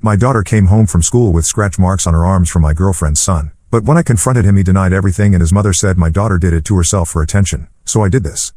My daughter came home from school with scratch marks on her arms from my girlfriend's son, but when I confronted him he denied everything and his mother said my daughter did it to herself for attention, so I did this.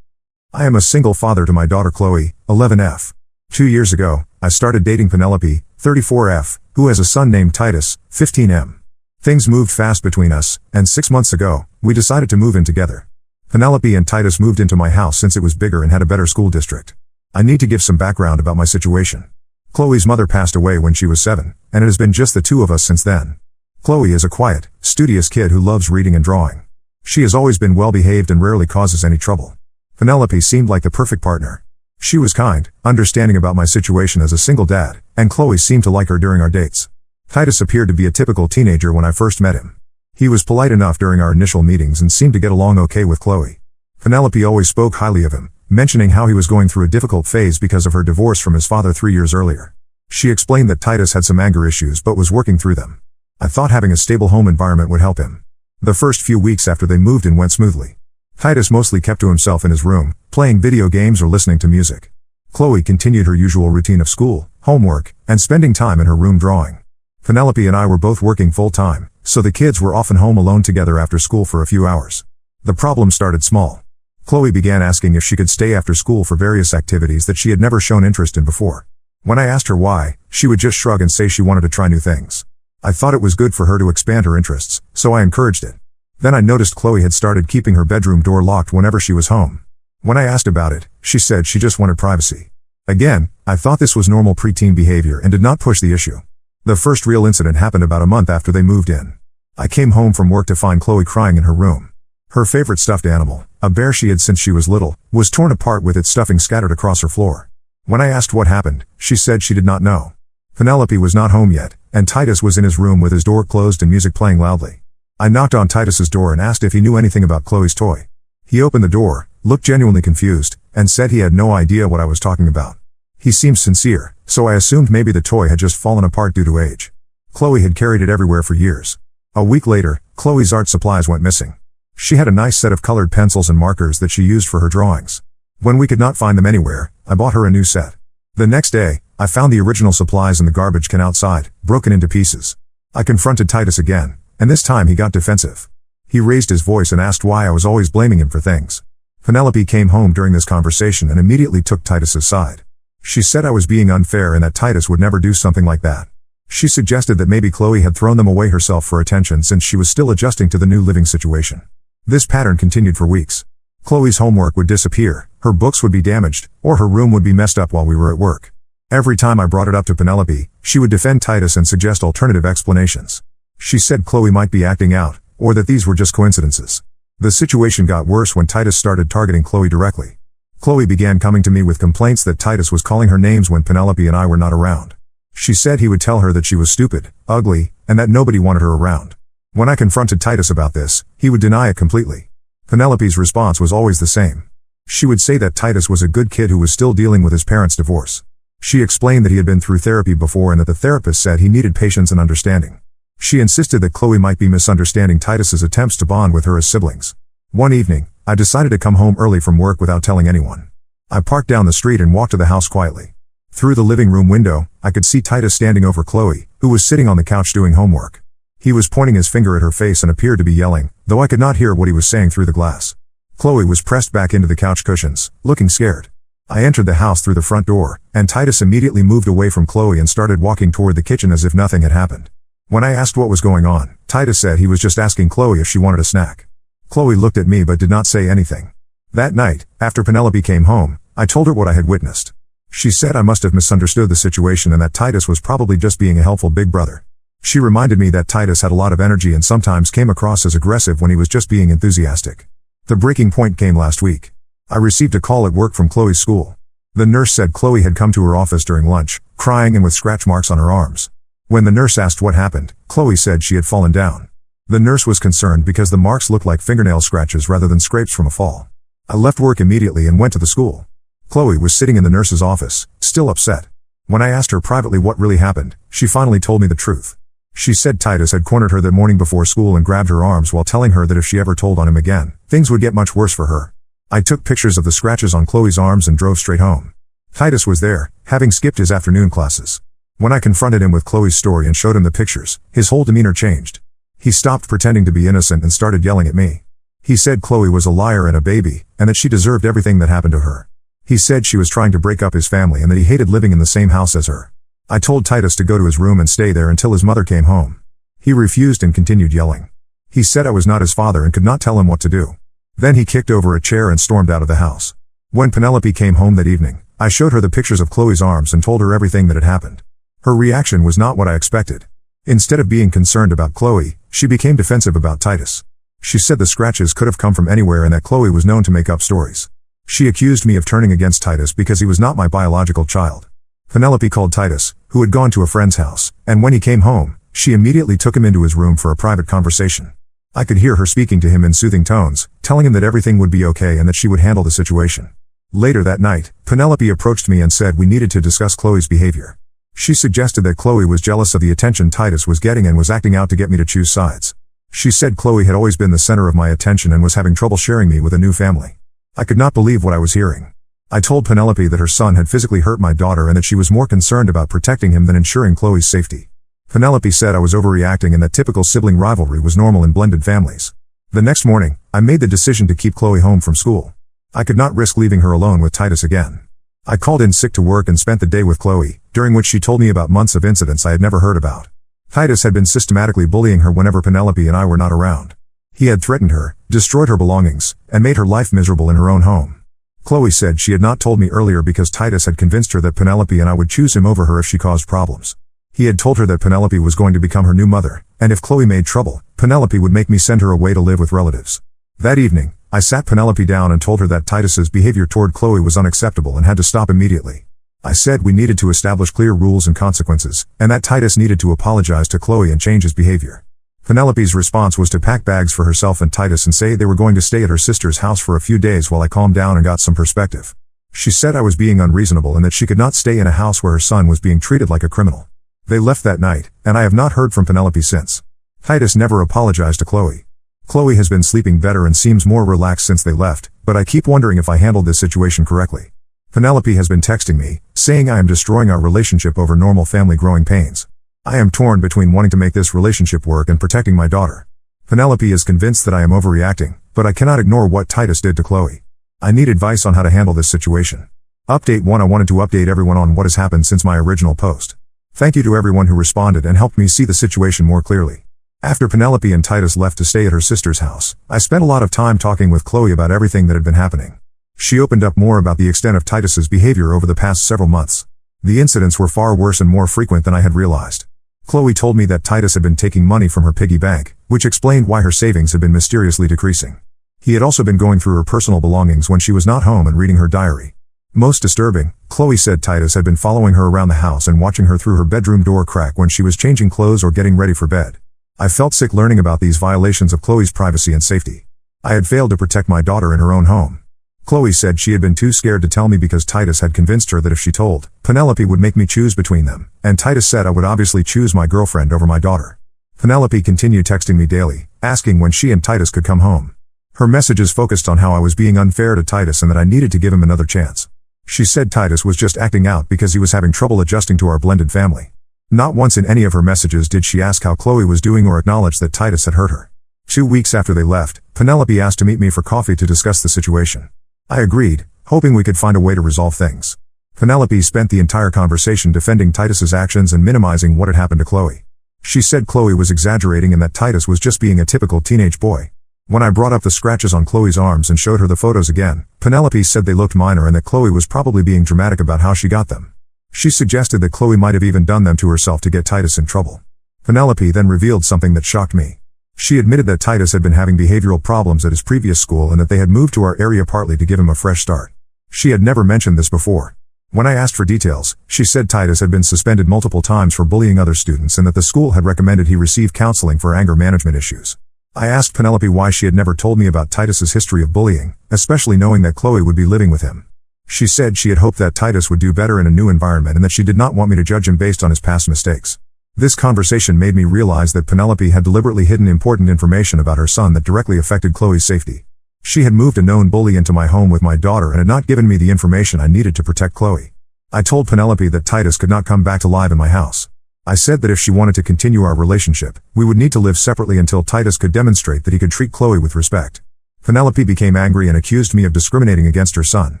I am a single father to my daughter Chloe, 11F. 2 years ago, I started dating Penelope, 34F, who has a son named Titus, 15M. Things moved fast between us, and 6 months ago, we decided to move in together. Penelope and Titus moved into my house since it was bigger and had a better school district. I need to give some background about my situation. Chloe's mother passed away when she was 7, and it has been just the two of us since then. Chloe is a quiet, studious kid who loves reading and drawing. She has always been well behaved and rarely causes any trouble. Penelope seemed like the perfect partner. She was kind, understanding about my situation as a single dad, and Chloe seemed to like her during our dates. Titus appeared to be a typical teenager when I first met him. He was polite enough during our initial meetings and seemed to get along okay with Chloe. Penelope always spoke highly of him, mentioning how he was going through a difficult phase because of her divorce from his father 3 years earlier. She explained that Titus had some anger issues but was working through them. I thought having a stable home environment would help him. The first few weeks after they moved in went smoothly. Titus mostly kept to himself in his room, playing video games or listening to music. Chloe continued her usual routine of school, homework, and spending time in her room drawing. Penelope and I were both working full-time, so the kids were often home alone together after school for a few hours. The problem started small. Chloe began asking if she could stay after school for various activities that she had never shown interest in before. When I asked her why, she would just shrug and say she wanted to try new things. I thought it was good for her to expand her interests, so I encouraged it. Then I noticed Chloe had started keeping her bedroom door locked whenever she was home. When I asked about it, she said she just wanted privacy. Again, I thought this was normal preteen behavior and did not push the issue. The first real incident happened about a month after they moved in. I came home from work to find Chloe crying in her room. Her favorite stuffed animal, a bear she had since she was little, was torn apart with its stuffing scattered across her floor. When I asked what happened, she said she did not know. Penelope was not home yet, and Titus was in his room with his door closed and music playing loudly. I knocked on Titus's door and asked if he knew anything about Chloe's toy. He opened the door, looked genuinely confused, and said he had no idea what I was talking about. He seemed sincere, so I assumed maybe the toy had just fallen apart due to age. Chloe had carried it everywhere for years. A week later, Chloe's art supplies went missing. She had a nice set of colored pencils and markers that she used for her drawings. When we could not find them anywhere, I bought her a new set. The next day, I found the original supplies in the garbage can outside, broken into pieces. I confronted Titus again, and this time he got defensive. He raised his voice and asked why I was always blaming him for things. Penelope came home during this conversation and immediately took Titus's side. She said I was being unfair and that Titus would never do something like that. She suggested that maybe Chloe had thrown them away herself for attention since she was still adjusting to the new living situation. This pattern continued for weeks. Chloe's homework would disappear, her books would be damaged, or her room would be messed up while we were at work. Every time I brought it up to Penelope, she would defend Titus and suggest alternative explanations. She said Chloe might be acting out, or that these were just coincidences. The situation got worse when Titus started targeting Chloe directly. Chloe began coming to me with complaints that Titus was calling her names when Penelope and I were not around. She said he would tell her that she was stupid, ugly, and that nobody wanted her around. When I confronted Titus about this, he would deny it completely. Penelope's response was always the same. She would say that Titus was a good kid who was still dealing with his parents' divorce. She explained that he had been through therapy before and that the therapist said he needed patience and understanding. She insisted that Chloe might be misunderstanding Titus's attempts to bond with her as siblings. One evening, I decided to come home early from work without telling anyone. I parked down the street and walked to the house quietly. Through the living room window, I could see Titus standing over Chloe, who was sitting on the couch doing homework. He was pointing his finger at her face and appeared to be yelling, though I could not hear what he was saying through the glass. Chloe was pressed back into the couch cushions, looking scared. I entered the house through the front door, and Titus immediately moved away from Chloe and started walking toward the kitchen as if nothing had happened. When I asked what was going on, Titus said he was just asking Chloe if she wanted a snack. Chloe looked at me but did not say anything. That night, after Penelope came home, I told her what I had witnessed. She said I must have misunderstood the situation and that Titus was probably just being a helpful big brother. She reminded me that Titus had a lot of energy and sometimes came across as aggressive when he was just being enthusiastic. The breaking point came last week. I received a call at work from Chloe's school. The nurse said Chloe had come to her office during lunch, crying and with scratch marks on her arms. When the nurse asked what happened, Chloe said she had fallen down. The nurse was concerned because the marks looked like fingernail scratches rather than scrapes from a fall. I left work immediately and went to the school. Chloe was sitting in the nurse's office, still upset. When I asked her privately what really happened, she finally told me the truth. She said Titus had cornered her that morning before school and grabbed her arms while telling her that if she ever told on him again, things would get much worse for her. I took pictures of the scratches on Chloe's arms and drove straight home. Titus was there, having skipped his afternoon classes. When I confronted him with Chloe's story and showed him the pictures, his whole demeanor changed. He stopped pretending to be innocent and started yelling at me. He said Chloe was a liar and a baby, and that she deserved everything that happened to her. He said she was trying to break up his family and that he hated living in the same house as her. I told Titus to go to his room and stay there until his mother came home. He refused and continued yelling. He said I was not his father and could not tell him what to do. Then he kicked over a chair and stormed out of the house. When Penelope came home that evening, I showed her the pictures of Chloe's arms and told her everything that had happened. Her reaction was not what I expected. Instead of being concerned about Chloe, she became defensive about Titus. She said the scratches could have come from anywhere and that Chloe was known to make up stories. She accused me of turning against Titus because he was not my biological child. Penelope called Titus, who had gone to a friend's house, and when he came home, she immediately took him into his room for a private conversation. I could hear her speaking to him in soothing tones, telling him that everything would be okay and that she would handle the situation. Later that night, Penelope approached me and said we needed to discuss Chloe's behavior. She suggested that Chloe was jealous of the attention Titus was getting and was acting out to get me to choose sides. She said Chloe had always been the center of my attention and was having trouble sharing me with a new family. I could not believe what I was hearing. I told Penelope that her son had physically hurt my daughter and that she was more concerned about protecting him than ensuring Chloe's safety. Penelope said I was overreacting and that typical sibling rivalry was normal in blended families. The next morning, I made the decision to keep Chloe home from school. I could not risk leaving her alone with Titus again. I called in sick to work and spent the day with Chloe, during which she told me about months of incidents I had never heard about. Titus had been systematically bullying her whenever Penelope and I were not around. He had threatened her, destroyed her belongings, and made her life miserable in her own home. Chloe said she had not told me earlier because Titus had convinced her that Penelope and I would choose him over her if she caused problems. He had told her that Penelope was going to become her new mother, and if Chloe made trouble, Penelope would make me send her away to live with relatives. That evening, I sat Penelope down and told her that Titus's behavior toward Chloe was unacceptable and had to stop immediately. I said we needed to establish clear rules and consequences, and that Titus needed to apologize to Chloe and change his behavior. Penelope's response was to pack bags for herself and Titus and say they were going to stay at her sister's house for a few days while I calmed down and got some perspective. She said I was being unreasonable and that she could not stay in a house where her son was being treated like a criminal. They left that night, and I have not heard from Penelope since. Titus never apologized to Chloe. Chloe has been sleeping better and seems more relaxed since they left, but I keep wondering if I handled this situation correctly. Penelope has been texting me, saying I am destroying our relationship over normal family growing pains. I am torn between wanting to make this relationship work and protecting my daughter. Penelope is convinced that I am overreacting, but I cannot ignore what Titus did to Chloe. I need advice on how to handle this situation. Update 1. I wanted to update everyone on what has happened since my original post. Thank you to everyone who responded and helped me see the situation more clearly. After Penelope and Titus left to stay at her sister's house, I spent a lot of time talking with Chloe about everything that had been happening. She opened up more about the extent of Titus's behavior over the past several months. The incidents were far worse and more frequent than I had realized. Chloe told me that Titus had been taking money from her piggy bank, which explained why her savings had been mysteriously decreasing. He had also been going through her personal belongings when she was not home and reading her diary. Most disturbing, Chloe said Titus had been following her around the house and watching her through her bedroom door crack when she was changing clothes or getting ready for bed. I felt sick learning about these violations of Chloe's privacy and safety. I had failed to protect my daughter in her own home. Chloe said she had been too scared to tell me because Titus had convinced her that if she told, Penelope would make me choose between them, and Titus said I would obviously choose my girlfriend over my daughter. Penelope continued texting me daily, asking when she and Titus could come home. Her messages focused on how I was being unfair to Titus and that I needed to give him another chance. She said Titus was just acting out because he was having trouble adjusting to our blended family. Not once in any of her messages did she ask how Chloe was doing or acknowledge that Titus had hurt her. 2 weeks after they left, Penelope asked to meet me for coffee to discuss the situation. I agreed, hoping we could find a way to resolve things. Penelope spent the entire conversation defending Titus's actions and minimizing what had happened to Chloe. She said Chloe was exaggerating and that Titus was just being a typical teenage boy. When I brought up the scratches on Chloe's arms and showed her the photos again, Penelope said they looked minor and that Chloe was probably being dramatic about how she got them. She suggested that Chloe might have even done them to herself to get Titus in trouble. Penelope then revealed something that shocked me. She admitted that Titus had been having behavioral problems at his previous school and that they had moved to our area partly to give him a fresh start. She had never mentioned this before. When I asked for details, she said Titus had been suspended multiple times for bullying other students and that the school had recommended he receive counseling for anger management issues. I asked Penelope why she had never told me about Titus's history of bullying, especially knowing that Chloe would be living with him. She said she had hoped that Titus would do better in a new environment and that she did not want me to judge him based on his past mistakes. This conversation made me realize that Penelope had deliberately hidden important information about her son that directly affected Chloe's safety. She had moved a known bully into my home with my daughter and had not given me the information I needed to protect Chloe. I told Penelope that Titus could not come back to live in my house. I said that if she wanted to continue our relationship, we would need to live separately until Titus could demonstrate that he could treat Chloe with respect. Penelope became angry and accused me of discriminating against her son.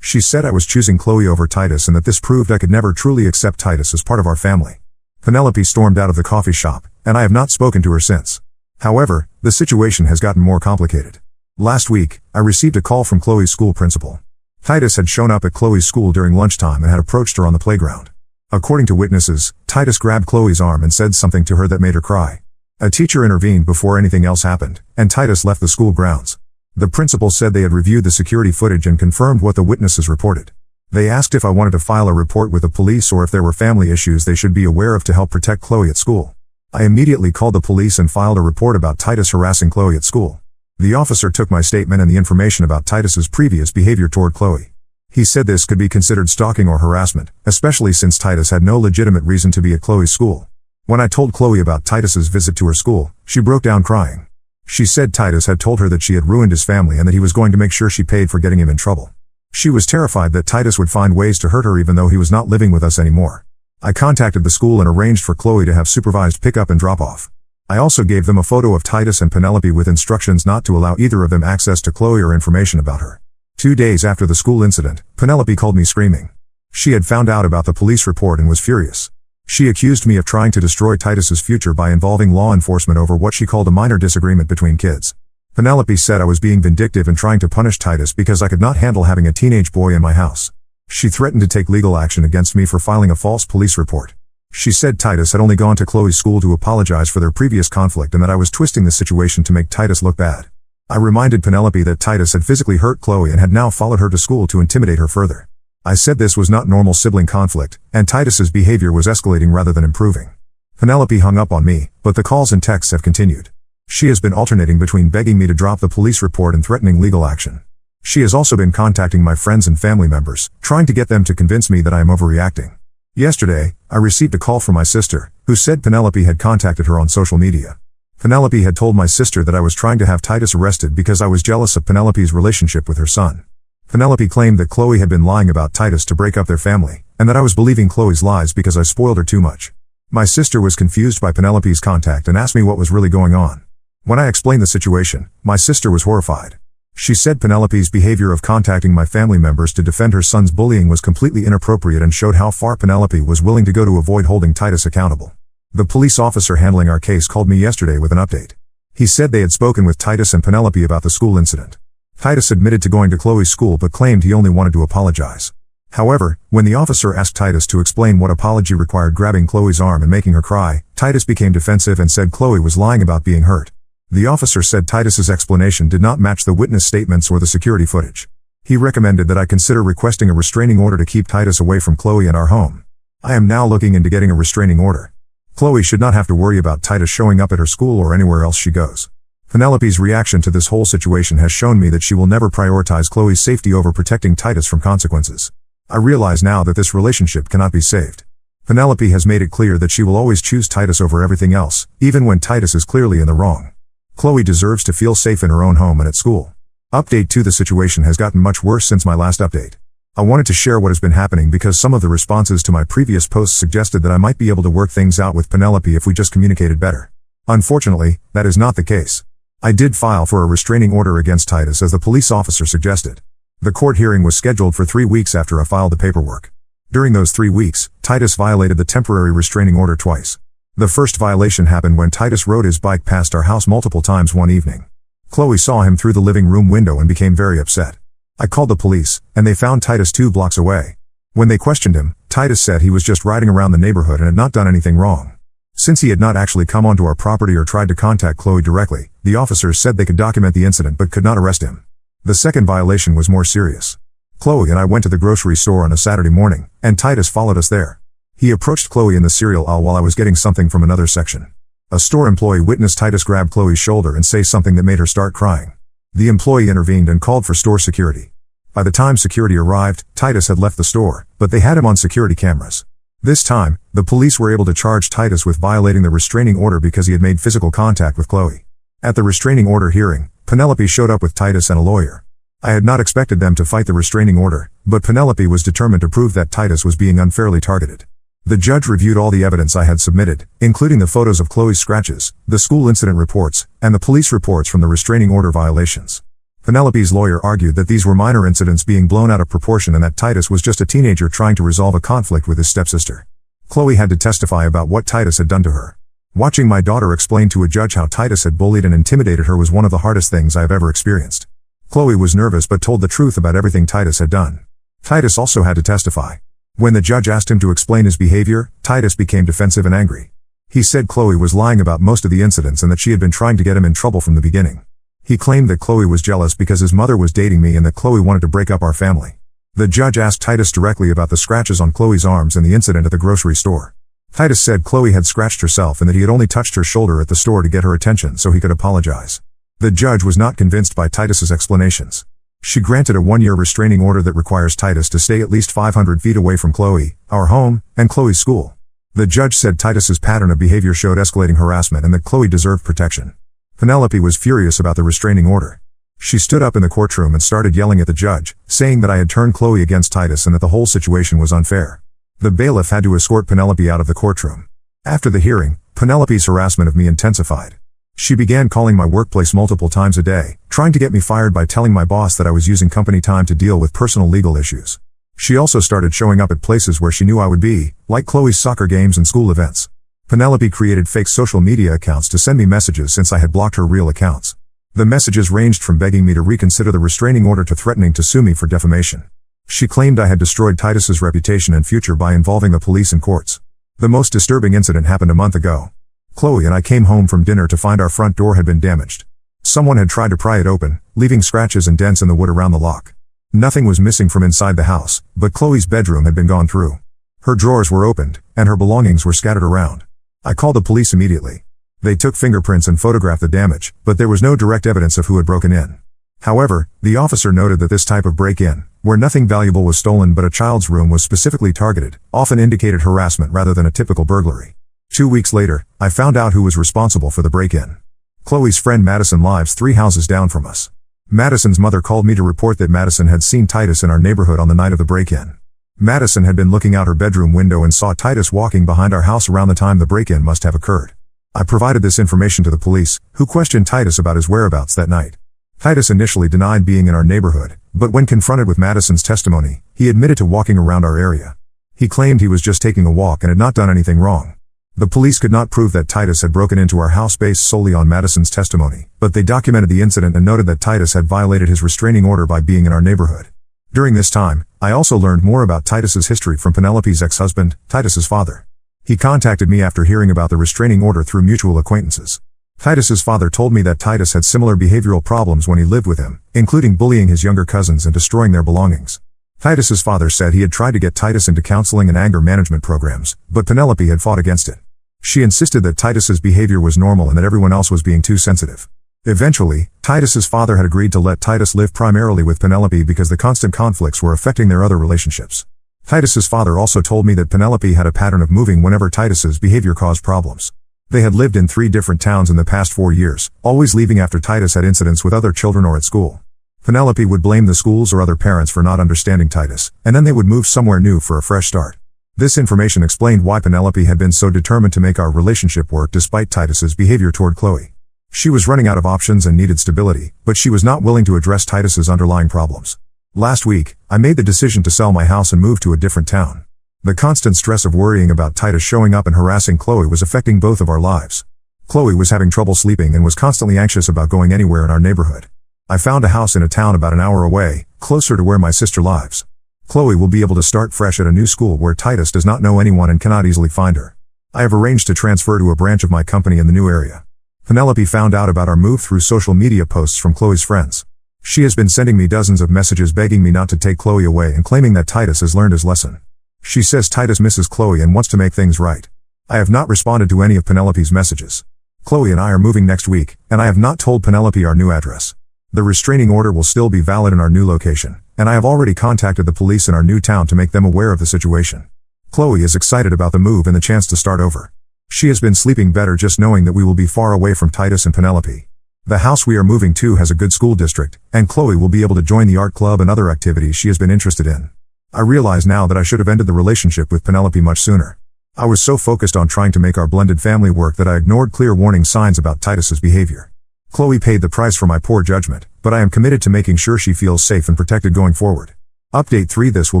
She said I was choosing Chloe over Titus and that this proved I could never truly accept Titus as part of our family. Penelope stormed out of the coffee shop, and I have not spoken to her since. However, the situation has gotten more complicated. Last week, I received a call from Chloe's school principal. Titus had shown up at Chloe's school during lunchtime and had approached her on the playground. According to witnesses, Titus grabbed Chloe's arm and said something to her that made her cry. A teacher intervened before anything else happened, and Titus left the school grounds. The principal said they had reviewed the security footage and confirmed what the witnesses reported. They asked if I wanted to file a report with the police or if there were family issues they should be aware of to help protect Chloe at school. I immediately called the police and filed a report about Titus harassing Chloe at school. The officer took my statement and the information about Titus's previous behavior toward Chloe. He said this could be considered stalking or harassment, especially since Titus had no legitimate reason to be at Chloe's school. When I told Chloe about Titus's visit to her school, she broke down crying. She said Titus had told her that she had ruined his family and that he was going to make sure she paid for getting him in trouble. She was terrified that Titus would find ways to hurt her even though he was not living with us anymore. I contacted the school and arranged for Chloe to have supervised pickup and drop-off. I also gave them a photo of Titus and Penelope with instructions not to allow either of them access to Chloe or information about her. 2 days after the school incident, Penelope called me screaming. She had found out about the police report and was furious. She accused me of trying to destroy Titus's future by involving law enforcement over what she called a minor disagreement between kids. Penelope said I was being vindictive and trying to punish Titus because I could not handle having a teenage boy in my house. She threatened to take legal action against me for filing a false police report. She said Titus had only gone to Chloe's school to apologize for their previous conflict and that I was twisting the situation to make Titus look bad. I reminded Penelope that Titus had physically hurt Chloe and had now followed her to school to intimidate her further. I said this was not normal sibling conflict, and Titus's behavior was escalating rather than improving. Penelope hung up on me, but the calls and texts have continued. She has been alternating between begging me to drop the police report and threatening legal action. She has also been contacting my friends and family members, trying to get them to convince me that I am overreacting. Yesterday, I received a call from my sister, who said Penelope had contacted her on social media. Penelope had told my sister that I was trying to have Titus arrested because I was jealous of Penelope's relationship with her son. Penelope claimed that Chloe had been lying about Titus to break up their family, and that I was believing Chloe's lies because I spoiled her too much. My sister was confused by Penelope's contact and asked me what was really going on. When I explained the situation, my sister was horrified. She said Penelope's behavior of contacting my family members to defend her son's bullying was completely inappropriate and showed how far Penelope was willing to go to avoid holding Titus accountable. The police officer handling our case called me yesterday with an update. He said they had spoken with Titus and Penelope about the school incident. Titus admitted to going to Chloe's school but claimed he only wanted to apologize. However, when the officer asked Titus to explain what apology required grabbing Chloe's arm and making her cry, Titus became defensive and said Chloe was lying about being hurt. The officer said Titus's explanation did not match the witness statements or the security footage. He recommended that I consider requesting a restraining order to keep Titus away from Chloe and our home. I am now looking into getting a restraining order. Chloe should not have to worry about Titus showing up at her school or anywhere else she goes. Penelope's reaction to this whole situation has shown me that she will never prioritize Chloe's safety over protecting Titus from consequences. I realize now that this relationship cannot be saved. Penelope has made it clear that she will always choose Titus over everything else, even when Titus is clearly in the wrong. Chloe deserves to feel safe in her own home and at school. Update 2: The situation has gotten much worse since my last update. I wanted to share what has been happening because some of the responses to my previous posts suggested that I might be able to work things out with Penelope if we just communicated better. Unfortunately, that is not the case. I did file for a restraining order against Titus as the police officer suggested. The court hearing was scheduled for 3 weeks after I filed the paperwork. During those 3 weeks, Titus violated the temporary restraining order twice. The first violation happened when Titus rode his bike past our house multiple times one evening. Chloe saw him through the living room window and became very upset. I called the police, and they found Titus 2 blocks away. When they questioned him, Titus said he was just riding around the neighborhood and had not done anything wrong. Since he had not actually come onto our property or tried to contact Chloe directly, the officers said they could document the incident but could not arrest him. The second violation was more serious. Chloe and I went to the grocery store on a Saturday morning, and Titus followed us there. He approached Chloe in the cereal aisle while I was getting something from another section. A store employee witnessed Titus grab Chloe's shoulder and say something that made her start crying. The employee intervened and called for store security. By the time security arrived, Titus had left the store, but they had him on security cameras. This time, the police were able to charge Titus with violating the restraining order because he had made physical contact with Chloe. At the restraining order hearing, Penelope showed up with Titus and a lawyer. I had not expected them to fight the restraining order, but Penelope was determined to prove that Titus was being unfairly targeted. The judge reviewed all the evidence I had submitted, including the photos of Chloe's scratches, the school incident reports, and the police reports from the restraining order violations. Penelope's lawyer argued that these were minor incidents being blown out of proportion and that Titus was just a teenager trying to resolve a conflict with his stepsister. Chloe had to testify about what Titus had done to her. Watching my daughter explain to a judge how Titus had bullied and intimidated her was one of the hardest things I have ever experienced. Chloe was nervous but told the truth about everything Titus had done. Titus also had to testify. When the judge asked him to explain his behavior, Titus became defensive and angry. He said Chloe was lying about most of the incidents and that she had been trying to get him in trouble from the beginning. He claimed that Chloe was jealous because his mother was dating me and that Chloe wanted to break up our family. The judge asked Titus directly about the scratches on Chloe's arms and the incident at the grocery store. Titus said Chloe had scratched herself and that he had only touched her shoulder at the store to get her attention so he could apologize. The judge was not convinced by Titus's explanations. She granted a 1-year restraining order that requires Titus to stay at least 500 feet away from Chloe, our home, and Chloe's school. The judge said Titus's pattern of behavior showed escalating harassment and that Chloe deserved protection. Penelope was furious about the restraining order. She stood up in the courtroom and started yelling at the judge, saying that I had turned Chloe against Titus and that the whole situation was unfair. The bailiff had to escort Penelope out of the courtroom. After the hearing, Penelope's harassment of me intensified. She began calling my workplace multiple times a day, trying to get me fired by telling my boss that I was using company time to deal with personal legal issues. She also started showing up at places where she knew I would be, like Chloe's soccer games and school events. Penelope created fake social media accounts to send me messages since I had blocked her real accounts. The messages ranged from begging me to reconsider the restraining order to threatening to sue me for defamation. She claimed I had destroyed Titus's reputation and future by involving the police and courts. The most disturbing incident happened a month ago. Chloe and I came home from dinner to find our front door had been damaged. Someone had tried to pry it open, leaving scratches and dents in the wood around the lock. Nothing was missing from inside the house, but Chloe's bedroom had been gone through. Her drawers were opened, and her belongings were scattered around. I called the police immediately. They took fingerprints and photographed the damage, but there was no direct evidence of who had broken in. However, the officer noted that this type of break-in, where nothing valuable was stolen but a child's room was specifically targeted, often indicated harassment rather than a typical burglary. 2 weeks later, I found out who was responsible for the break-in. Chloe's friend Madison lives 3 houses down from us. Madison's mother called me to report that Madison had seen Titus in our neighborhood on the night of the break-in. Madison had been looking out her bedroom window and saw Titus walking behind our house around the time the break-in must have occurred. I provided this information to the police, who questioned Titus about his whereabouts that night. Titus initially denied being in our neighborhood, but when confronted with Madison's testimony, he admitted to walking around our area. He claimed he was just taking a walk and had not done anything wrong. The police could not prove that Titus had broken into our house based solely on Madison's testimony, but they documented the incident and noted that Titus had violated his restraining order by being in our neighborhood. During this time, I also learned more about Titus's history from Penelope's ex-husband, Titus's father. He contacted me after hearing about the restraining order through mutual acquaintances. Titus's father told me that Titus had similar behavioral problems when he lived with him, including bullying his younger cousins and destroying their belongings. Titus's father said he had tried to get Titus into counseling and anger management programs, but Penelope had fought against it. She insisted that Titus's behavior was normal and that everyone else was being too sensitive. Eventually, Titus's father had agreed to let Titus live primarily with Penelope because the constant conflicts were affecting their other relationships. Titus's father also told me that Penelope had a pattern of moving whenever Titus's behavior caused problems. They had lived in 3 different towns in the past 4 years, always leaving after Titus had incidents with other children or at school. Penelope would blame the schools or other parents for not understanding Titus, and then they would move somewhere new for a fresh start. This information explained why Penelope had been so determined to make our relationship work despite Titus's behavior toward Chloe. She was running out of options and needed stability, but she was not willing to address Titus's underlying problems. Last week, I made the decision to sell my house and move to a different town. The constant stress of worrying about Titus showing up and harassing Chloe was affecting both of our lives. Chloe was having trouble sleeping and was constantly anxious about going anywhere in our neighborhood. I found a house in a town about an hour away, closer to where my sister lives. Chloe will be able to start fresh at a new school where Titus does not know anyone and cannot easily find her. I have arranged to transfer to a branch of my company in the new area. Penelope found out about our move through social media posts from Chloe's friends. She has been sending me dozens of messages begging me not to take Chloe away and claiming that Titus has learned his lesson. She says Titus misses Chloe and wants to make things right. I have not responded to any of Penelope's messages. Chloe and I are moving next week, and I have not told Penelope our new address. The restraining order will still be valid in our new location, and I have already contacted the police in our new town to make them aware of the situation. Chloe is excited about the move and the chance to start over. She has been sleeping better just knowing that we will be far away from Titus and Penelope. The house we are moving to has a good school district, and Chloe will be able to join the art club and other activities she has been interested in. I realize now that I should have ended the relationship with Penelope much sooner. I was so focused on trying to make our blended family work that I ignored clear warning signs about Titus's behavior. Chloe paid the price for my poor judgment, but I am committed to making sure she feels safe and protected going forward. Update 3: This will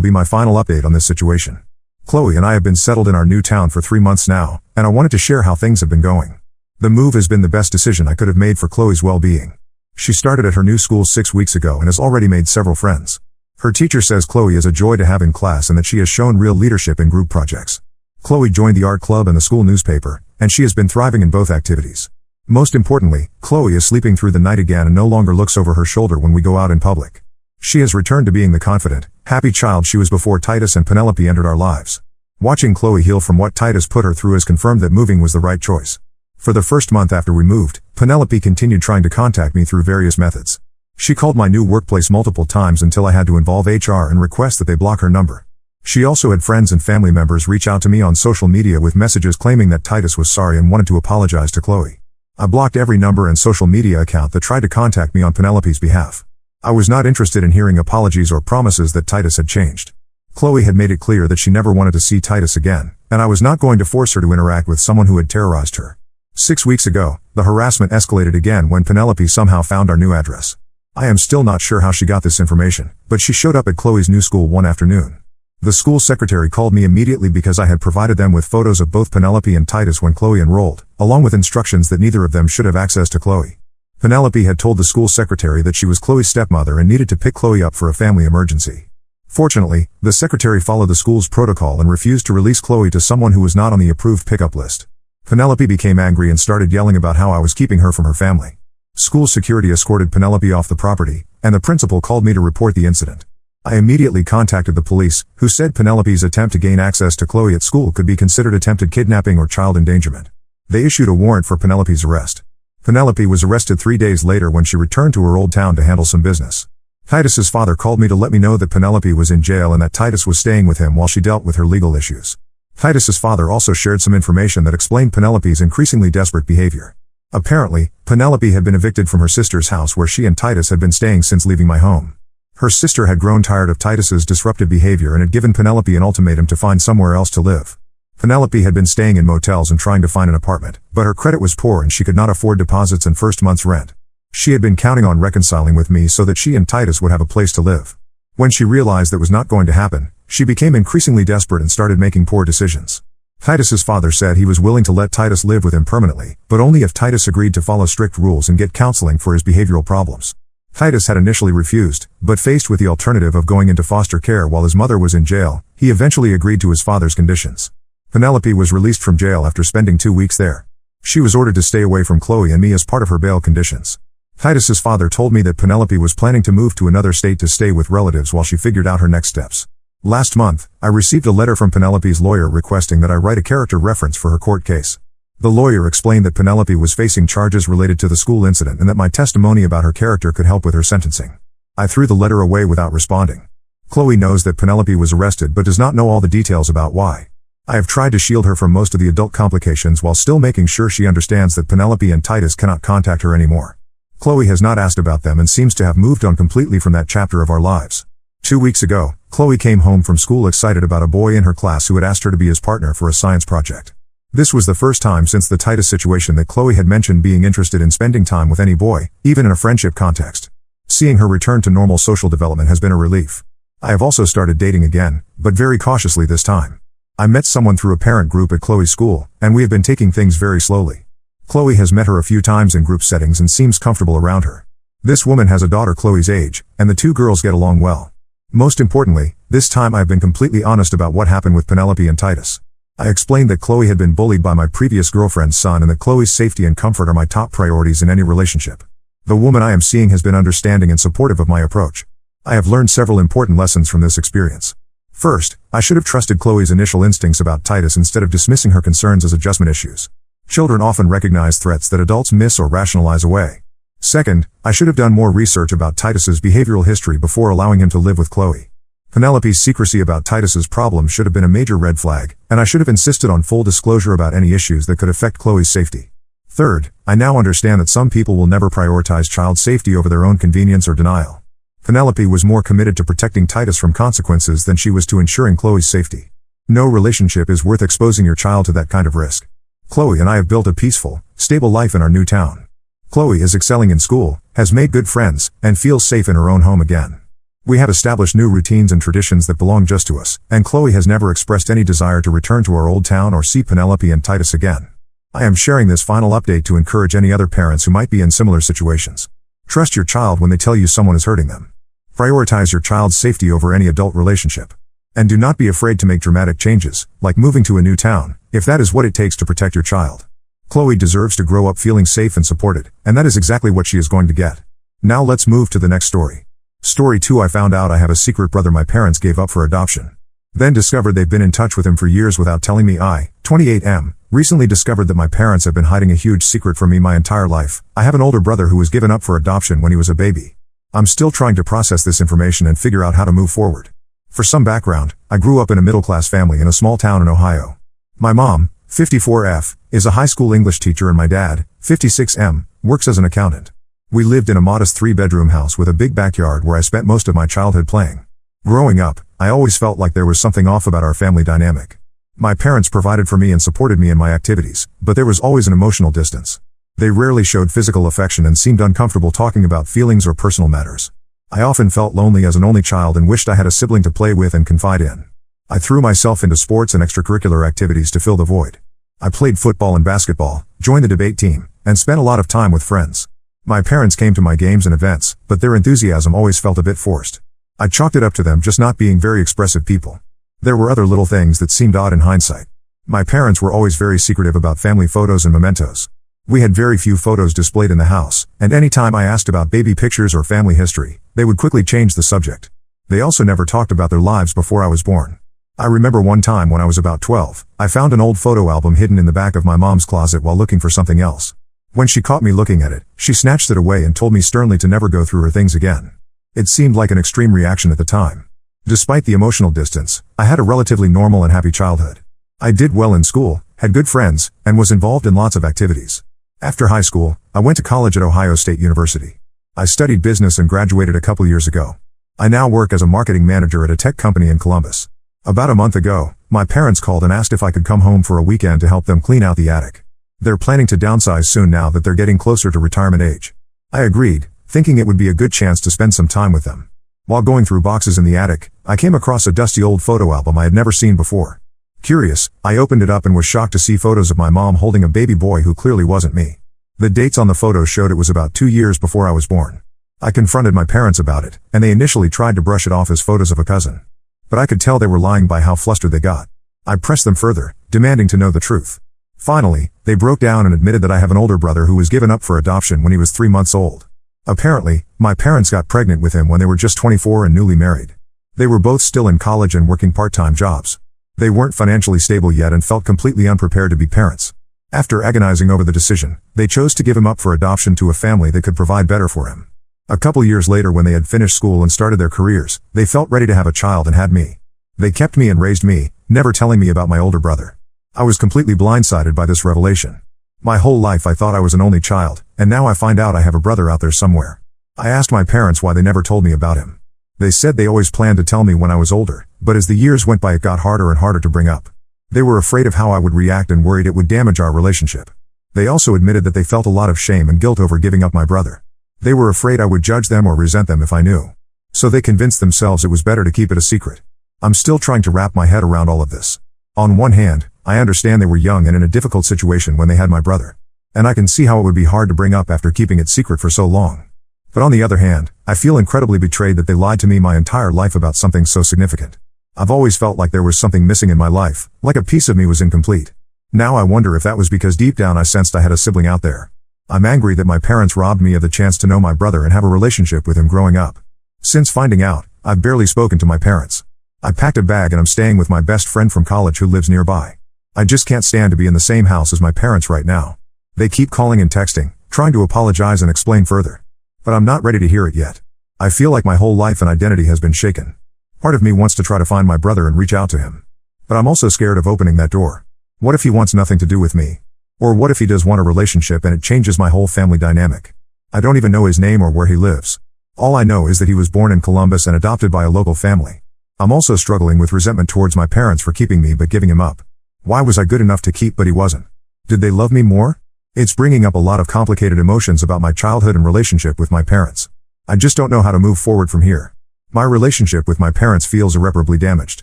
be my final update on this situation. Chloe and I have been settled in our new town for 3 months now, and I wanted to share how things have been going. The move has been the best decision I could have made for Chloe's well-being. She started at her new school 6 weeks ago and has already made several friends. Her teacher says Chloe is a joy to have in class and that she has shown real leadership in group projects. Chloe joined the art club and the school newspaper, and she has been thriving in both activities. Most importantly, Chloe is sleeping through the night again and no longer looks over her shoulder when we go out in public. She has returned to being the confident, happy child she was before Titus and Penelope entered our lives. Watching Chloe heal from what Titus put her through has confirmed that moving was the right choice. For the first month after we moved, Penelope continued trying to contact me through various methods. She called my new workplace multiple times until I had to involve HR and request that they block her number. She also had friends and family members reach out to me on social media with messages claiming that Titus was sorry and wanted to apologize to Chloe. I blocked every number and social media account that tried to contact me on Penelope's behalf. I was not interested in hearing apologies or promises that Titus had changed. Chloe had made it clear that she never wanted to see Titus again, and I was not going to force her to interact with someone who had terrorized her. 6 weeks ago, the harassment escalated again when Penelope somehow found our new address. I am still not sure how she got this information, but she showed up at Chloe's new school one afternoon. The school secretary called me immediately because I had provided them with photos of both Penelope and Titus when Chloe enrolled, along with instructions that neither of them should have access to Chloe. Penelope had told the school secretary that she was Chloe's stepmother and needed to pick Chloe up for a family emergency. Fortunately, the secretary followed the school's protocol and refused to release Chloe to someone who was not on the approved pickup list. Penelope became angry and started yelling about how I was keeping her from her family. School security escorted Penelope off the property, and the principal called me to report the incident. I immediately contacted the police, who said Penelope's attempt to gain access to Chloe at school could be considered attempted kidnapping or child endangerment. They issued a warrant for Penelope's arrest. Penelope was arrested 3 days later when she returned to her old town to handle some business. Titus's father called me to let me know that Penelope was in jail and that Titus was staying with him while she dealt with her legal issues. Titus's father also shared some information that explained Penelope's increasingly desperate behavior. Apparently, Penelope had been evicted from her sister's house where she and Titus had been staying since leaving my home. Her sister had grown tired of Titus's disruptive behavior and had given Penelope an ultimatum to find somewhere else to live. Penelope had been staying in motels and trying to find an apartment, but her credit was poor and she could not afford deposits and first month's rent. She had been counting on reconciling with me so that she and Titus would have a place to live. When she realized that was not going to happen, she became increasingly desperate and started making poor decisions. Titus's father said he was willing to let Titus live with him permanently, but only if Titus agreed to follow strict rules and get counseling for his behavioral problems. Titus had initially refused, but faced with the alternative of going into foster care while his mother was in jail, he eventually agreed to his father's conditions. Penelope was released from jail after spending 2 weeks there. She was ordered to stay away from Chloe and me as part of her bail conditions. Titus's father told me that Penelope was planning to move to another state to stay with relatives while she figured out her next steps. Last month, I received a letter from Penelope's lawyer requesting that I write a character reference for her court case. The lawyer explained that Penelope was facing charges related to the school incident and that my testimony about her character could help with her sentencing. I threw the letter away without responding. Chloe knows that Penelope was arrested but does not know all the details about why. I have tried to shield her from most of the adult complications while still making sure she understands that Penelope and Titus cannot contact her anymore. Chloe has not asked about them and seems to have moved on completely from that chapter of our lives. 2 weeks ago, Chloe came home from school excited about a boy in her class who had asked her to be his partner for a science project. This was the first time since the Titus situation that Chloe had mentioned being interested in spending time with any boy, even in a friendship context. Seeing her return to normal social development has been a relief. I have also started dating again, but very cautiously this time. I met someone through a parent group at Chloe's school, and we have been taking things very slowly. Chloe has met her a few times in group settings and seems comfortable around her. This woman has a daughter Chloe's age, and the two girls get along well. Most importantly, this time I have been completely honest about what happened with Penelope and Titus. I explained that Chloe had been bullied by my previous girlfriend's son and that Chloe's safety and comfort are my top priorities in any relationship. The woman I am seeing has been understanding and supportive of my approach. I have learned several important lessons from this experience. First, I should have trusted Chloe's initial instincts about Titus instead of dismissing her concerns as adjustment issues. Children often recognize threats that adults miss or rationalize away. Second, I should have done more research about Titus's behavioral history before allowing him to live with Chloe. Penelope's secrecy about Titus's problems should have been a major red flag, and I should have insisted on full disclosure about any issues that could affect Chloe's safety. Third, I now understand that some people will never prioritize child safety over their own convenience or denial. Penelope was more committed to protecting Titus from consequences than she was to ensuring Chloe's safety. No relationship is worth exposing your child to that kind of risk. Chloe and I have built a peaceful, stable life in our new town. Chloe is excelling in school, has made good friends, and feels safe in her own home again. We have established new routines and traditions that belong just to us, and Chloe has never expressed any desire to return to our old town or see Penelope and Titus again. I am sharing this final update to encourage any other parents who might be in similar situations. Trust your child when they tell you someone is hurting them. Prioritize your child's safety over any adult relationship. And do not be afraid to make dramatic changes, like moving to a new town, if that is what it takes to protect your child. Chloe deserves to grow up feeling safe and supported, and that is exactly what she is going to get. Now let's move to the next story. Story 2. I found out I have a secret brother my parents gave up for adoption. Then discovered they've been in touch with him for years without telling me. I, 28M, recently discovered that my parents have been hiding a huge secret from me my entire life. I have an older brother who was given up for adoption when he was a baby. I'm still trying to process this information and figure out how to move forward. For some background, I grew up in a middle-class family in a small town in Ohio. My mom, 54F, is a high school English teacher and my dad, 56M, works as an accountant. We lived in a modest 3-bedroom house with a big backyard where I spent most of my childhood playing. Growing up, I always felt like there was something off about our family dynamic. My parents provided for me and supported me in my activities, but there was always an emotional distance. They rarely showed physical affection and seemed uncomfortable talking about feelings or personal matters. I often felt lonely as an only child and wished I had a sibling to play with and confide in. I threw myself into sports and extracurricular activities to fill the void. I played football and basketball, joined the debate team, and spent a lot of time with friends. My parents came to my games and events, but their enthusiasm always felt a bit forced. I chalked it up to them just not being very expressive people. There were other little things that seemed odd in hindsight. My parents were always very secretive about family photos and mementos. We had very few photos displayed in the house, and any time I asked about baby pictures or family history, they would quickly change the subject. They also never talked about their lives before I was born. I remember one time when I was about 12, I found an old photo album hidden in the back of my mom's closet while looking for something else. When she caught me looking at it, she snatched it away and told me sternly to never go through her things again. It seemed like an extreme reaction at the time. Despite the emotional distance, I had a relatively normal and happy childhood. I did well in school, had good friends, and was involved in lots of activities. After high school, I went to college at Ohio State University. I studied business and graduated a couple years ago. I now work as a marketing manager at a tech company in Columbus. About a month ago, my parents called and asked if I could come home for a weekend to help them clean out the attic. They're planning to downsize soon now that they're getting closer to retirement age. I agreed, thinking it would be a good chance to spend some time with them. While going through boxes in the attic, I came across a dusty old photo album I had never seen before. Curious, I opened it up and was shocked to see photos of my mom holding a baby boy who clearly wasn't me. The dates on the photo showed it was about 2 years before I was born. I confronted my parents about it, and they initially tried to brush it off as photos of a cousin. But I could tell they were lying by how flustered they got. I pressed them further, demanding to know the truth. Finally, they broke down and admitted that I have an older brother who was given up for adoption when he was 3 months old. Apparently, my parents got pregnant with him when they were just 24 and newly married. They were both still in college and working part-time jobs. They weren't financially stable yet and felt completely unprepared to be parents. After agonizing over the decision, they chose to give him up for adoption to a family that could provide better for him. A couple years later, when they had finished school and started their careers, they felt ready to have a child and had me. They kept me and raised me, never telling me about my older brother. I was completely blindsided by this revelation. My whole life I thought I was an only child, and now I find out I have a brother out there somewhere. I asked my parents why they never told me about him. They said they always planned to tell me when I was older, but as the years went by it got harder and harder to bring up. They were afraid of how I would react and worried it would damage our relationship. They also admitted that they felt a lot of shame and guilt over giving up my brother. They were afraid I would judge them or resent them if I knew. So they convinced themselves it was better to keep it a secret. I'm still trying to wrap my head around all of this. On one hand, I understand they were young and in a difficult situation when they had my brother. And I can see how it would be hard to bring up after keeping it secret for so long. But on the other hand, I feel incredibly betrayed that they lied to me my entire life about something so significant. I've always felt like there was something missing in my life, like a piece of me was incomplete. Now I wonder if that was because deep down I sensed I had a sibling out there. I'm angry that my parents robbed me of the chance to know my brother and have a relationship with him growing up. Since finding out, I've barely spoken to my parents. I packed a bag and I'm staying with my best friend from college who lives nearby. I just can't stand to be in the same house as my parents right now. They keep calling and texting, trying to apologize and explain further. But I'm not ready to hear it yet. I feel like my whole life and identity has been shaken. Part of me wants to try to find my brother and reach out to him. But I'm also scared of opening that door. What if he wants nothing to do with me? Or what if he does want a relationship and it changes my whole family dynamic? I don't even know his name or where he lives. All I know is that he was born in Columbus and adopted by a local family. I'm also struggling with resentment towards my parents for keeping me but giving him up. Why was I good enough to keep but he wasn't? Did they love me more? It's bringing up a lot of complicated emotions about my childhood and relationship with my parents. I just don't know how to move forward from here. My relationship with my parents feels irreparably damaged.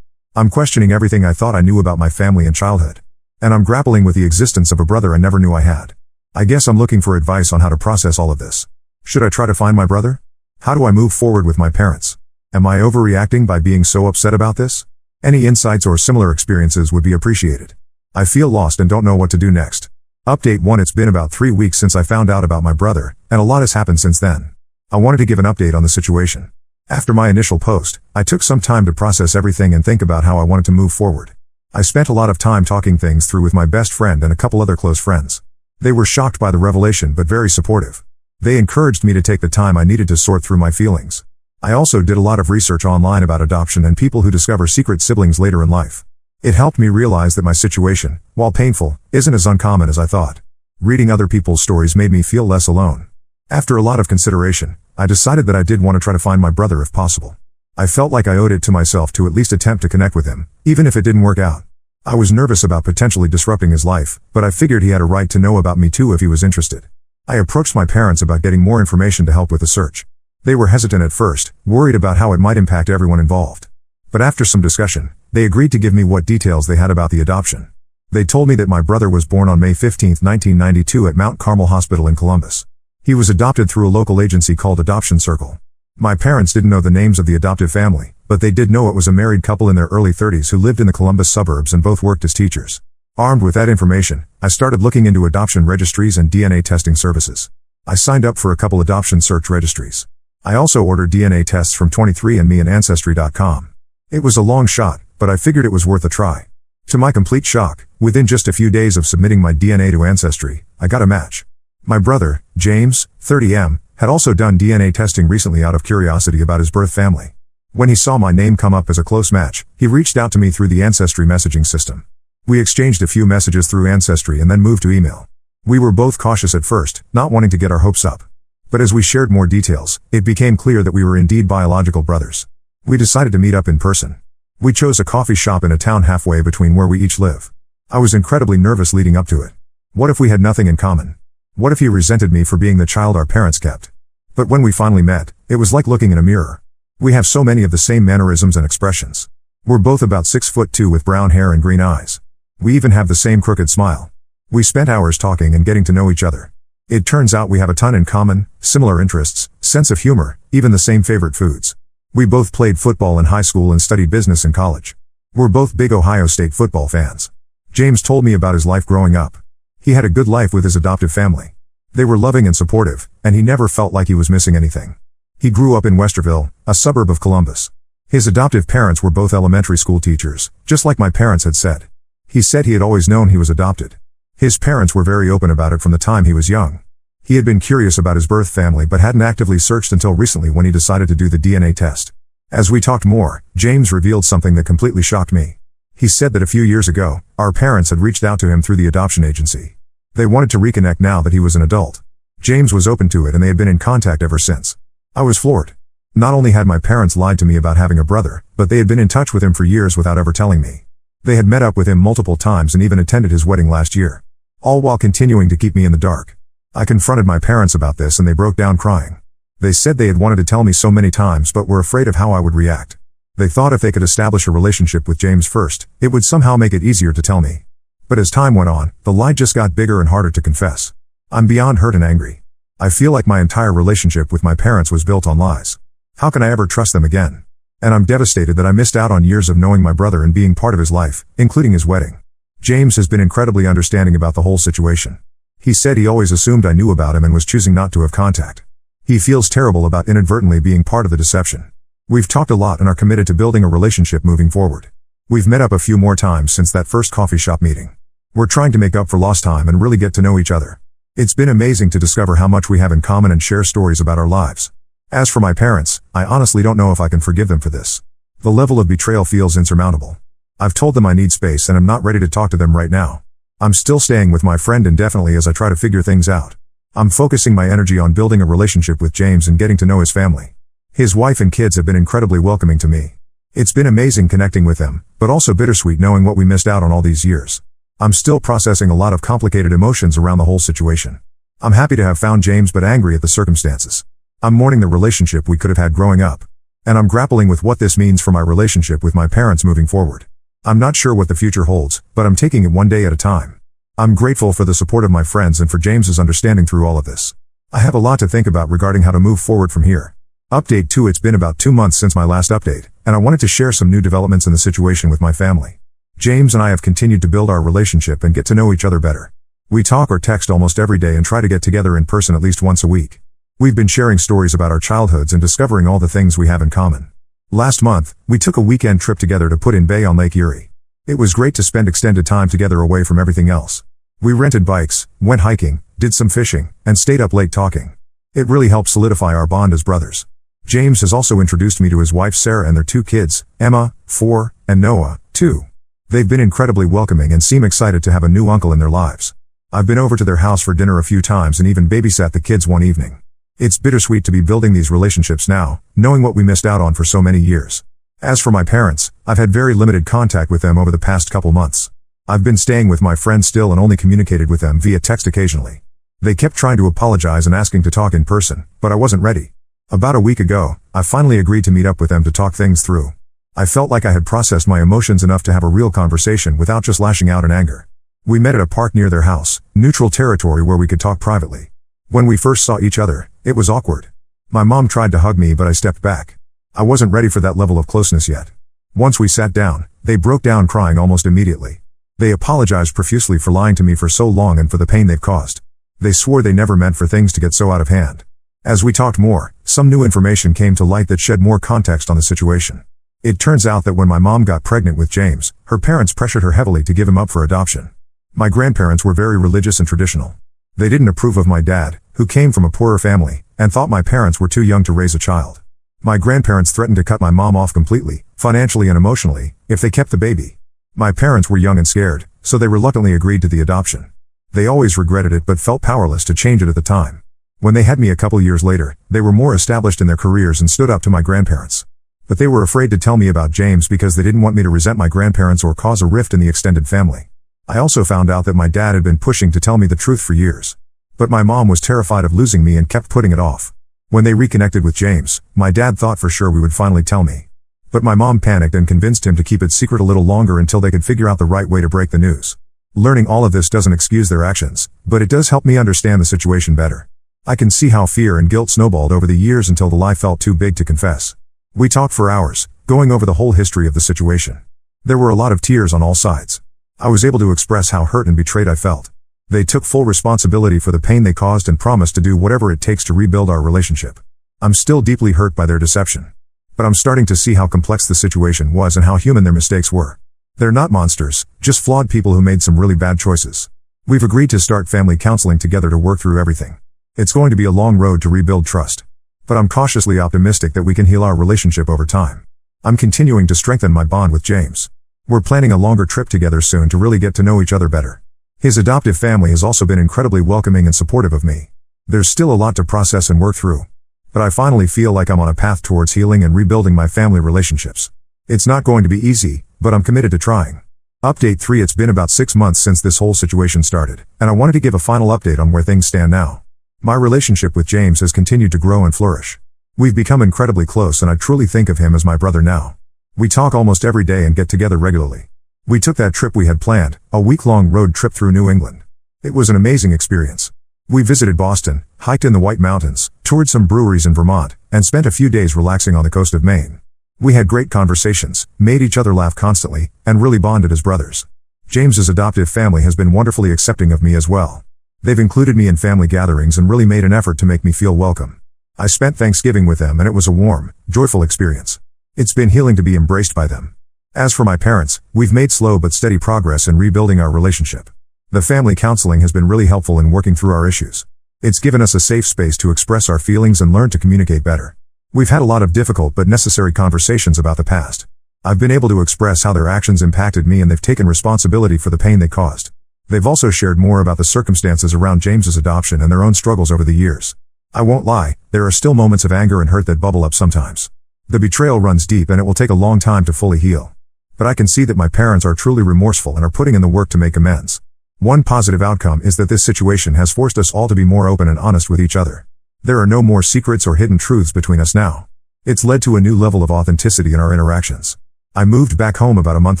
I'm questioning everything I thought I knew about my family and childhood. And I'm grappling with the existence of a brother I never knew I had. I guess I'm looking for advice on how to process all of this. Should I try to find my brother? How do I move forward with my parents? Am I overreacting by being so upset about this? Any insights or similar experiences would be appreciated. I feel lost and don't know what to do next. Update 1. It's been about 3 weeks since I found out about my brother, and a lot has happened since then. I wanted to give an update on the situation. After my initial post, I took some time to process everything and think about how I wanted to move forward. I spent a lot of time talking things through with my best friend and a couple other close friends. They were shocked by the revelation but very supportive. They encouraged me to take the time I needed to sort through my feelings. I also did a lot of research online about adoption and people who discover secret siblings later in life. It helped me realize that my situation, while painful, isn't as uncommon as I thought. Reading other people's stories made me feel less alone. After a lot of consideration, I decided that I did want to try to find my brother if possible. I felt like I owed it to myself to at least attempt to connect with him, even if it didn't work out. I was nervous about potentially disrupting his life, but I figured he had a right to know about me too if he was interested. I approached my parents about getting more information to help with the search. They were hesitant at first, worried about how it might impact everyone involved. But after some discussion, they agreed to give me what details they had about the adoption. They told me that my brother was born on May 15, 1992 at Mount Carmel Hospital in Columbus. He was adopted through a local agency called Adoption Circle. My parents didn't know the names of the adoptive family, but they did know it was a married couple in their early 30s who lived in the Columbus suburbs and both worked as teachers. Armed with that information, I started looking into adoption registries and DNA testing services. I signed up for a couple adoption search registries. I also ordered DNA tests from 23andMe and Ancestry.com. It was a long shot, but I figured it was worth a try. To my complete shock, within just a few days of submitting my DNA to Ancestry, I got a match. My brother, James, 30M, had also done DNA testing recently out of curiosity about his birth family. When he saw my name come up as a close match, he reached out to me through the Ancestry messaging system. We exchanged a few messages through Ancestry and then moved to email. We were both cautious at first, not wanting to get our hopes up. But as we shared more details, it became clear that we were indeed biological brothers. We decided to meet up in person. We chose a coffee shop in a town halfway between where we each live. I was incredibly nervous leading up to it. What if we had nothing in common? What if he resented me for being the child our parents kept? But when we finally met, it was like looking in a mirror. We have so many of the same mannerisms and expressions. We're both about 6'2" with brown hair and green eyes. We even have the same crooked smile. We spent hours talking and getting to know each other. It turns out we have a ton in common, similar interests, sense of humor, even the same favorite foods. We both played football in high school and studied business in college. We're both big Ohio State football fans. James told me about his life growing up. He had a good life with his adoptive family. They were loving and supportive, and he never felt like he was missing anything. He grew up in Westerville, a suburb of Columbus. His adoptive parents were both elementary school teachers, just like my parents had said. He said he had always known he was adopted. His parents were very open about it from the time he was young. He had been curious about his birth family but hadn't actively searched until recently when he decided to do the DNA test. As we talked more, James revealed something that completely shocked me. He said that a few years ago, our parents had reached out to him through the adoption agency. They wanted to reconnect now that he was an adult. James was open to it and they had been in contact ever since. I was floored. Not only had my parents lied to me about having a brother, but they had been in touch with him for years without ever telling me. They had met up with him multiple times and even attended his wedding last year. All while continuing to keep me in the dark. I confronted my parents about this and they broke down crying. They said they had wanted to tell me so many times but were afraid of how I would react. They thought if they could establish a relationship with James first, it would somehow make it easier to tell me. But as time went on, the lie just got bigger and harder to confess. I'm beyond hurt and angry. I feel like my entire relationship with my parents was built on lies. How can I ever trust them again? And I'm devastated that I missed out on years of knowing my brother and being part of his life, including his wedding. James has been incredibly understanding about the whole situation. He said he always assumed I knew about him and was choosing not to have contact. He feels terrible about inadvertently being part of the deception. We've talked a lot and are committed to building a relationship moving forward. We've met up a few more times since that first coffee shop meeting. We're trying to make up for lost time and really get to know each other. It's been amazing to discover how much we have in common and share stories about our lives. As for my parents, I honestly don't know if I can forgive them for this. The level of betrayal feels insurmountable. I've told them I need space and I'm not ready to talk to them right now. I'm still staying with my friend indefinitely as I try to figure things out. I'm focusing my energy on building a relationship with James and getting to know his family. His wife and kids have been incredibly welcoming to me. It's been amazing connecting with them, but also bittersweet knowing what we missed out on all these years. I'm still processing a lot of complicated emotions around the whole situation. I'm happy to have found James but angry at the circumstances. I'm mourning the relationship we could have had growing up. And I'm grappling with what this means for my relationship with my parents moving forward. I'm not sure what the future holds, but I'm taking it one day at a time. I'm grateful for the support of my friends and for James's understanding through all of this. I have a lot to think about regarding how to move forward from here. Update 2. It's been about 2 months since my last update, and I wanted to share some new developments in the situation with my family. James and I have continued to build our relationship and get to know each other better. We talk or text almost every day and try to get together in person at least once a week. We've been sharing stories about our childhoods and discovering all the things we have in common. Last month, we took a weekend trip together to Put-in-Bay on Lake Erie. It was great to spend extended time together away from everything else. We rented bikes, went hiking, did some fishing, and stayed up late talking. It really helped solidify our bond as brothers. James has also introduced me to his wife Sarah and their 2 kids, Emma, 4, and Noah, 2. They've been incredibly welcoming and seem excited to have a new uncle in their lives. I've been over to their house for dinner a few times and even babysat the kids one evening. It's bittersweet to be building these relationships now, knowing what we missed out on for so many years. As for my parents, I've had very limited contact with them over the past couple months. I've been staying with my friends still and only communicated with them via text occasionally. They kept trying to apologize and asking to talk in person, but I wasn't ready. About a week ago, I finally agreed to meet up with them to talk things through. I felt like I had processed my emotions enough to have a real conversation without just lashing out in anger. We met at a park near their house, neutral territory where we could talk privately. When we first saw each other, it was awkward. My mom tried to hug me but I stepped back. I wasn't ready for that level of closeness yet. Once we sat down, they broke down crying almost immediately. They apologized profusely for lying to me for so long and for the pain they've caused. They swore they never meant for things to get so out of hand. As we talked more, some new information came to light that shed more context on the situation. It turns out that when my mom got pregnant with James, her parents pressured her heavily to give him up for adoption. My grandparents were very religious and traditional. They didn't approve of my dad, who came from a poorer family, and thought my parents were too young to raise a child. My grandparents threatened to cut my mom off completely, financially and emotionally, if they kept the baby. My parents were young and scared, so they reluctantly agreed to the adoption. They always regretted it but felt powerless to change it at the time. When they had me a couple years later, they were more established in their careers and stood up to my grandparents. But they were afraid to tell me about James because they didn't want me to resent my grandparents or cause a rift in the extended family. I also found out that my dad had been pushing to tell me the truth for years. But my mom was terrified of losing me and kept putting it off. When they reconnected with James, my dad thought for sure we would finally tell me. But my mom panicked and convinced him to keep it secret a little longer until they could figure out the right way to break the news. Learning all of this doesn't excuse their actions, but it does help me understand the situation better. I can see how fear and guilt snowballed over the years until the lie felt too big to confess. We talked for hours, going over the whole history of the situation. There were a lot of tears on all sides. I was able to express how hurt and betrayed I felt. They took full responsibility for the pain they caused and promised to do whatever it takes to rebuild our relationship. I'm still deeply hurt by their deception. But I'm starting to see how complex the situation was and how human their mistakes were. They're not monsters, just flawed people who made some really bad choices. We've agreed to start family counseling together to work through everything. It's going to be a long road to rebuild trust. But I'm cautiously optimistic that we can heal our relationship over time. I'm continuing to strengthen my bond with James. We're planning a longer trip together soon to really get to know each other better. His adoptive family has also been incredibly welcoming and supportive of me. There's still a lot to process and work through. But I finally feel like I'm on a path towards healing and rebuilding my family relationships. It's not going to be easy, but I'm committed to trying. Update 3. It's been about 6 months since this whole situation started, and I wanted to give a final update on where things stand now. My relationship with James has continued to grow and flourish. We've become incredibly close and I truly think of him as my brother now. We talk almost every day and get together regularly. We took that trip we had planned, a week-long road trip through New England. It was an amazing experience. We visited Boston, hiked in the White Mountains, toured some breweries in Vermont, and spent a few days relaxing on the coast of Maine. We had great conversations, made each other laugh constantly, and really bonded as brothers. James's adoptive family has been wonderfully accepting of me as well. They've included me in family gatherings and really made an effort to make me feel welcome. I spent Thanksgiving with them and it was a warm, joyful experience. It's been healing to be embraced by them. As for my parents, we've made slow but steady progress in rebuilding our relationship. The family counseling has been really helpful in working through our issues. It's given us a safe space to express our feelings and learn to communicate better. We've had a lot of difficult but necessary conversations about the past. I've been able to express how their actions impacted me and they've taken responsibility for the pain they caused. They've also shared more about the circumstances around James's adoption and their own struggles over the years. I won't lie, there are still moments of anger and hurt that bubble up sometimes. The betrayal runs deep and it will take a long time to fully heal. But I can see that my parents are truly remorseful and are putting in the work to make amends. One positive outcome is that this situation has forced us all to be more open and honest with each other. There are no more secrets or hidden truths between us now. It's led to a new level of authenticity in our interactions. I moved back home about a month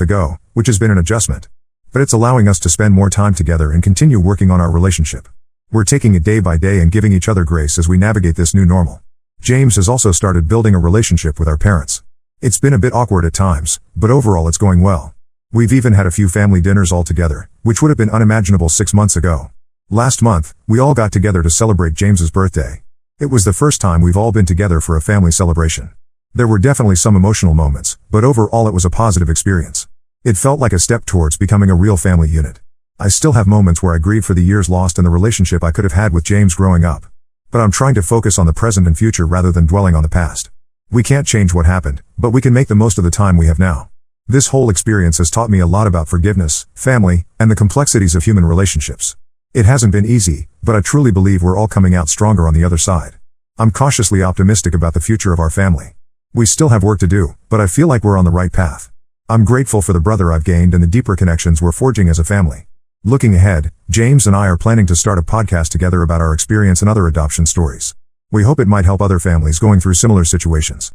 ago, which has been an adjustment. But it's allowing us to spend more time together and continue working on our relationship. We're taking it day by day and giving each other grace as we navigate this new normal. James has also started building a relationship with our parents. It's been a bit awkward at times, but overall it's going well. We've even had a few family dinners all together, which would have been unimaginable 6 months ago. Last month, we all got together to celebrate James's birthday. It was the first time we've all been together for a family celebration. There were definitely some emotional moments, but overall it was a positive experience. It felt like a step towards becoming a real family unit. I still have moments where I grieve for the years lost and the relationship I could have had with James growing up. But I'm trying to focus on the present and future rather than dwelling on the past. We can't change what happened, but we can make the most of the time we have now. This whole experience has taught me a lot about forgiveness, family, and the complexities of human relationships. It hasn't been easy, but I truly believe we're all coming out stronger on the other side. I'm cautiously optimistic about the future of our family. We still have work to do, but I feel like we're on the right path. I'm grateful for the brother I've gained and the deeper connections we're forging as a family. Looking ahead, James and I are planning to start a podcast together about our experience and other adoption stories. We hope it might help other families going through similar situations.